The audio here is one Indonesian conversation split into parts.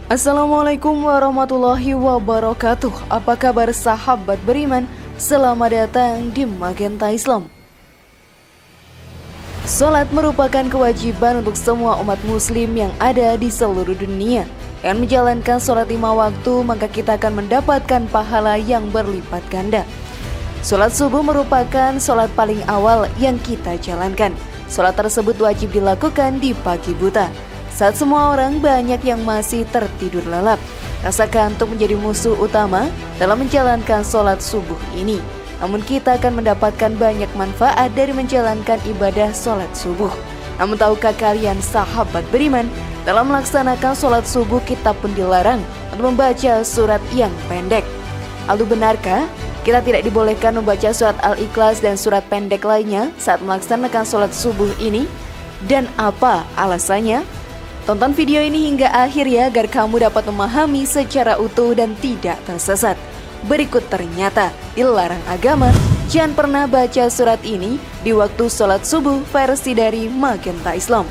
Assalamualaikum warahmatullahi wabarakatuh. Apa kabar sahabat beriman? Selamat datang di Magenta Islam. Salat merupakan kewajiban untuk semua umat muslim yang ada di seluruh dunia. Dengan menjalankan salat 5 waktu, maka kita akan mendapatkan pahala yang berlipat ganda. Salat subuh merupakan salat paling awal yang kita jalankan. Salat tersebut wajib dilakukan di pagi buta, saat semua orang banyak yang masih tertidur lelap. Rasa kantuk menjadi musuh utama dalam menjalankan sholat subuh ini. Namun kita akan mendapatkan banyak manfaat dari menjalankan ibadah sholat subuh. Namun tahukah kalian sahabat beriman, dalam melaksanakan sholat subuh kita pun dilarang untuk membaca surat yang pendek. Lalu benarkah kita tidak dibolehkan membaca surat Al-Ikhlas dan surat pendek lainnya saat melaksanakan sholat subuh ini? Dan apa alasannya? Tonton video ini hingga akhir ya agar kamu dapat memahami secara utuh dan tidak tersesat. Berikut ternyata dilarang agama. Jangan pernah baca surat ini di waktu sholat subuh versi dari Magenta Islam.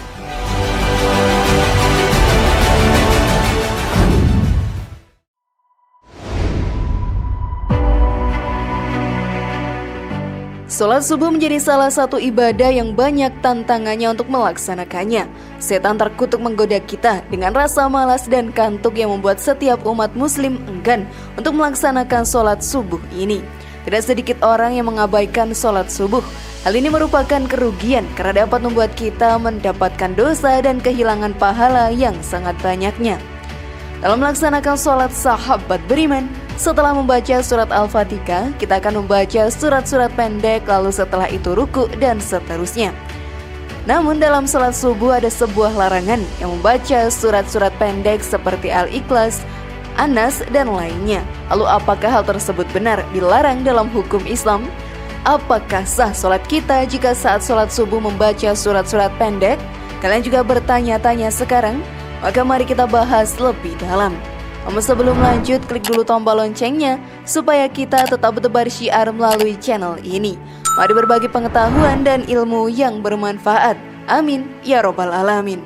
Sholat subuh menjadi salah satu ibadah yang banyak tantangannya untuk melaksanakannya. Setan terkutuk menggoda kita dengan rasa malas dan kantuk yang membuat setiap umat muslim enggan untuk melaksanakan sholat subuh ini. Tidak sedikit orang yang mengabaikan sholat subuh. Hal ini merupakan kerugian karena dapat membuat kita mendapatkan dosa dan kehilangan pahala yang sangat banyaknya. Dalam melaksanakan sholat sahabat beriman, setelah membaca surat Al-Fatihah, kita akan membaca surat-surat pendek, lalu setelah itu ruku dan seterusnya. Namun dalam sholat subuh ada sebuah larangan yang membaca surat-surat pendek seperti Al-Ikhlas, An-Nas, dan lainnya. Lalu apakah hal tersebut benar dilarang dalam hukum Islam? Apakah sah sholat kita jika saat sholat subuh membaca surat-surat pendek? Kalian juga bertanya-tanya sekarang? Maka mari kita bahas lebih dalam. Namun sebelum lanjut, klik dulu tombol loncengnya supaya kita tetap bertebar syiar melalui channel ini. Mari berbagi pengetahuan dan ilmu yang bermanfaat. Amin ya robbal alamin.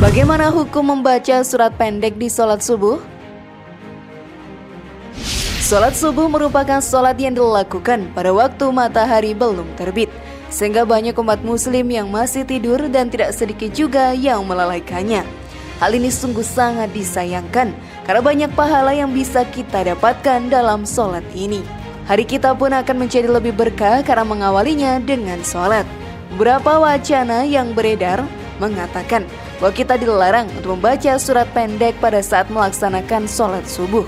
Bagaimana hukum membaca surat pendek di sholat subuh? Sholat subuh merupakan sholat yang dilakukan pada waktu matahari belum terbit, sehingga banyak umat muslim yang masih tidur dan tidak sedikit juga yang melalaikannya. Hal ini sungguh sangat disayangkan karena banyak pahala yang bisa kita dapatkan dalam sholat ini. Hari kita pun akan menjadi lebih berkah karena mengawalinya dengan sholat. Beberapa wacana yang beredar mengatakan bahwa kita dilarang untuk membaca surat pendek pada saat melaksanakan sholat subuh.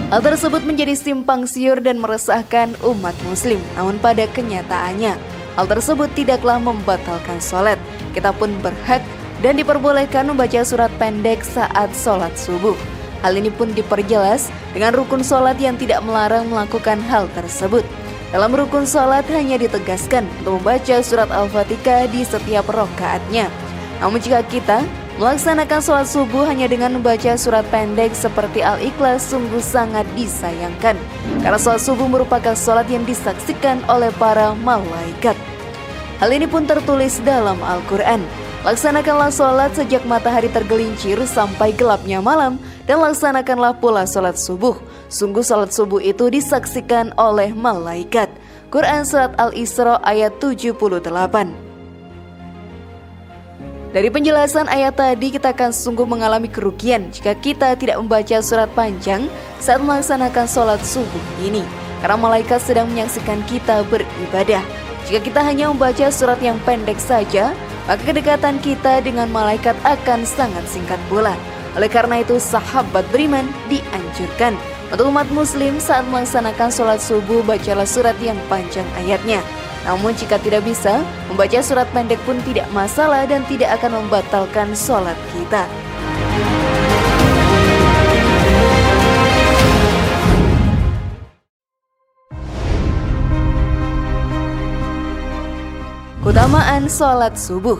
Hal tersebut menjadi simpang siur dan meresahkan umat muslim. Namun pada kenyataannya, hal tersebut tidaklah membatalkan sholat. Kita pun berhak dan diperbolehkan membaca surat pendek saat sholat subuh. Hal ini pun diperjelas dengan rukun sholat yang tidak melarang melakukan hal tersebut. Dalam rukun sholat hanya ditegaskan untuk membaca surat Al-Fatihah di setiap rakaatnya. Namun jika kita melaksanakan sholat subuh hanya dengan membaca surat pendek seperti Al-Ikhlas sungguh sangat disayangkan. Karena sholat subuh merupakan sholat yang disaksikan oleh para malaikat. Hal ini pun tertulis dalam Al-Quran. Laksanakanlah sholat sejak matahari tergelincir sampai gelapnya malam, dan laksanakanlah pula sholat subuh. Sungguh sholat subuh itu disaksikan oleh malaikat. Quran Surat Al-Isra ayat 78. Dari penjelasan ayat tadi, kita akan sungguh mengalami kerugian jika kita tidak membaca surat panjang saat melaksanakan sholat subuh ini. Karena malaikat sedang menyaksikan kita beribadah. Jika kita hanya membaca surat yang pendek saja, maka kedekatan kita dengan malaikat akan sangat singkat pula. Oleh karena itu, sahabat beriman dianjurkan untuk umat muslim saat melaksanakan sholat subuh bacalah surat yang panjang ayatnya. Namun jika tidak bisa, membaca surat pendek pun tidak masalah dan tidak akan membatalkan sholat kita. Keutamaan sholat subuh.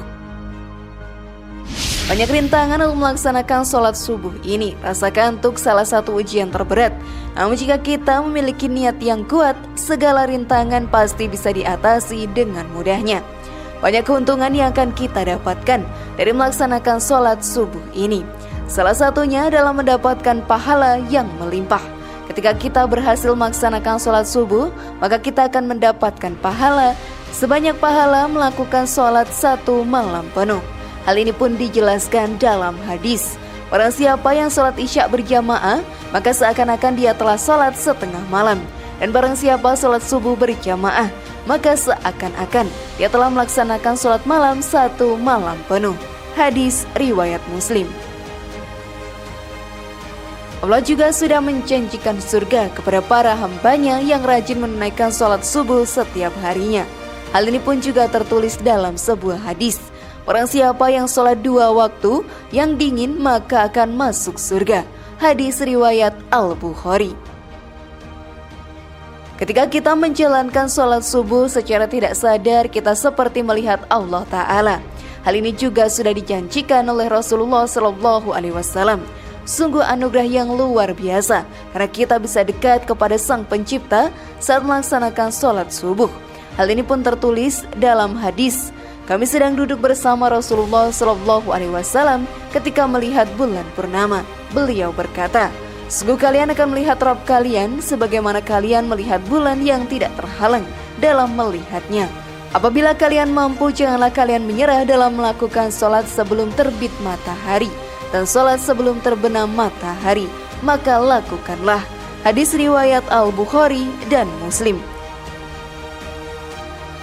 Banyak rintangan untuk melaksanakan sholat subuh ini. Rasa kantuk salah satu ujian terberat. Namun jika kita memiliki niat yang kuat, segala rintangan pasti bisa diatasi dengan mudahnya. Banyak keuntungan yang akan kita dapatkan dari melaksanakan sholat subuh ini. Salah satunya adalah mendapatkan pahala yang melimpah. Ketika kita berhasil melaksanakan sholat subuh, maka kita akan mendapatkan pahala sebanyak pahala melakukan sholat 1 malam penuh. Hal ini pun dijelaskan dalam hadis. Barang siapa yang sholat isya berjamaah, maka seakan-akan dia telah sholat setengah malam. Dan barang siapa sholat subuh berjamaah, maka seakan-akan dia telah melaksanakan sholat malam 1 malam penuh. Hadis riwayat Muslim. Allah juga sudah menjanjikan surga kepada para hambanya yang rajin menunaikan sholat subuh setiap harinya. Hal ini pun juga tertulis dalam sebuah hadis. Barang siapa yang sholat 2 waktu yang dingin maka akan masuk surga. Hadis riwayat Al-Bukhari. Ketika kita menjalankan sholat subuh secara tidak sadar, kita seperti melihat Allah Ta'ala. Hal ini juga sudah dijanjikan oleh Rasulullah SAW. Sungguh anugerah yang luar biasa, karena kita bisa dekat kepada Sang Pencipta saat melaksanakan sholat subuh. Hal ini pun tertulis dalam hadis. Kami sedang duduk bersama Rasulullah SAW ketika melihat bulan purnama. Beliau berkata, sungguh kalian akan melihat Rabb kalian sebagaimana kalian melihat bulan yang tidak terhalang dalam melihatnya. Apabila kalian mampu, janganlah kalian menyerah dalam melakukan sholat sebelum terbit matahari dan sholat sebelum terbenam matahari, maka lakukanlah. Hadis riwayat Al-Bukhari dan Muslim.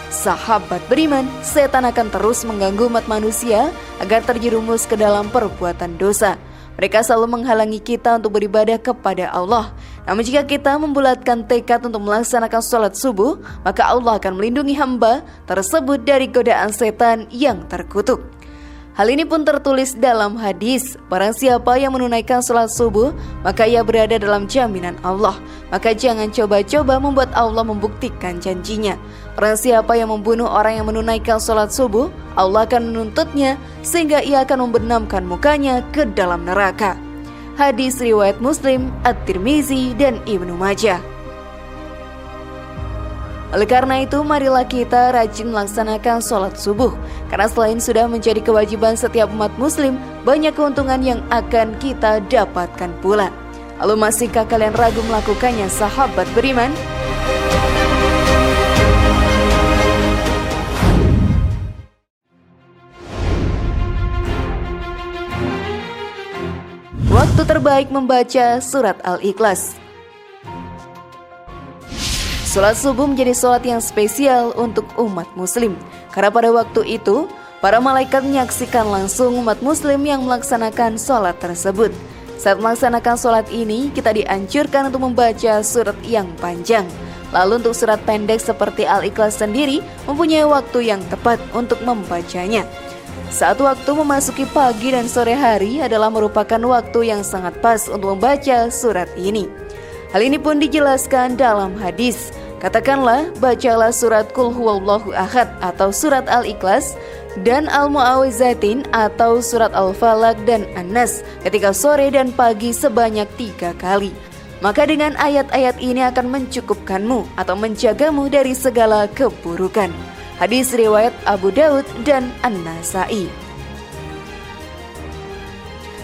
Sahabat beriman, setan akan terus mengganggu umat manusia agar terjerumus ke dalam perbuatan dosa. Mereka selalu menghalangi kita untuk beribadah kepada Allah. Namun jika kita membulatkan tekad untuk melaksanakan sholat subuh, maka Allah akan melindungi hamba tersebut dari godaan setan yang terkutuk. Hal ini pun tertulis dalam hadis. Barang siapa yang menunaikan sholat subuh, maka ia berada dalam jaminan Allah. Maka jangan coba-coba membuat Allah membuktikan janjinya. Barang siapa yang membunuh orang yang menunaikan sholat subuh, Allah akan menuntutnya sehingga ia akan membenamkan mukanya ke dalam neraka. Hadis riwayat Muslim, At-Tirmizi, dan Ibnu Majah. Oleh karena itu, marilah kita rajin melaksanakan sholat subuh. Karena selain sudah menjadi kewajiban setiap umat muslim, banyak keuntungan yang akan kita dapatkan pula. Lalu masihkah kalian ragu melakukannya, sahabat beriman? Waktu terbaik membaca surat Al-Ikhlas. Sholat subuh menjadi sholat yang spesial untuk umat muslim. Karena pada waktu itu, para malaikat menyaksikan langsung umat muslim yang melaksanakan sholat tersebut. Saat melaksanakan sholat ini, kita dianjurkan untuk membaca surat yang panjang. Lalu untuk surat pendek seperti Al-Ikhlas sendiri, mempunyai waktu yang tepat untuk membacanya. Saat waktu memasuki pagi dan sore hari adalah merupakan waktu yang sangat pas untuk membaca surat ini. Hal ini pun dijelaskan dalam hadis. Katakanlah, bacalah surat Qul Huwallahu Ahad atau surat Al-Ikhlas dan Al-Mu'awwizatain atau surat Al-Falaq dan An-Nas ketika sore dan pagi sebanyak 3 kali. Maka dengan ayat-ayat ini akan mencukupkanmu atau menjagamu dari segala keburukan. Hadis riwayat Abu Daud dan An-Nasai.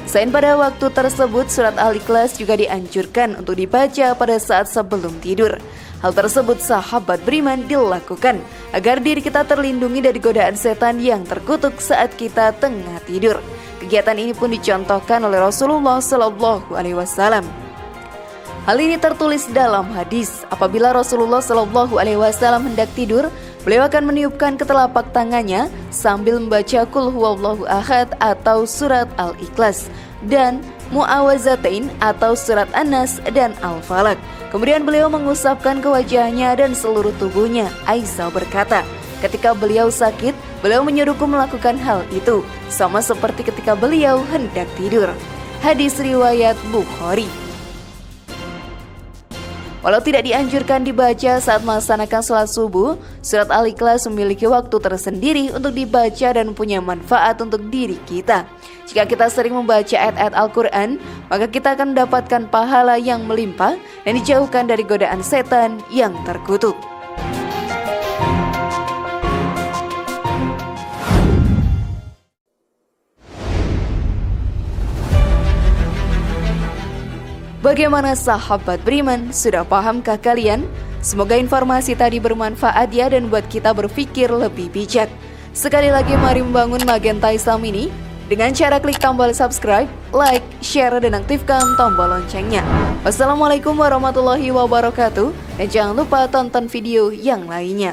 Selain pada waktu tersebut, surat Al-Ikhlas juga dianjurkan untuk dibaca pada saat sebelum tidur. Hal tersebut sahabat beriman dilakukan agar diri kita terlindungi dari godaan setan yang terkutuk saat kita tengah tidur. Kegiatan ini pun dicontohkan oleh Rasulullah SAW. Hal ini tertulis dalam hadis. Apabila Rasulullah SAW hendak tidur, beliau akan meniupkan ke telapak tangannya sambil membaca Qul Huwallahu Ahad atau surat Al-Ikhlas dan Mu'awwizatain atau surat An-Nas dan Al-Falaq. Kemudian beliau mengusapkan ke wajahnya dan seluruh tubuhnya. Aisyah berkata, ketika beliau sakit, beliau menyuruhku melakukan hal itu, sama seperti ketika beliau hendak tidur. Hadis riwayat Bukhari. Walau tidak dianjurkan dibaca saat melaksanakan sholat subuh, surat Al-Ikhlas memiliki waktu tersendiri untuk dibaca dan punya manfaat untuk diri kita. Jika kita sering membaca ayat-ayat Al-Quran, maka kita akan mendapatkan pahala yang melimpah dan dijauhkan dari godaan setan yang terkutuk. Bagaimana sahabat beriman? Sudah pahamkah kalian? Semoga informasi tadi bermanfaat ya dan buat kita berpikir lebih bijak. Sekali lagi mari membangun Magenta Islam ini dengan cara klik tombol subscribe, like, share, dan aktifkan tombol loncengnya. Wassalamualaikum warahmatullahi wabarakatuh. Dan jangan lupa tonton video yang lainnya.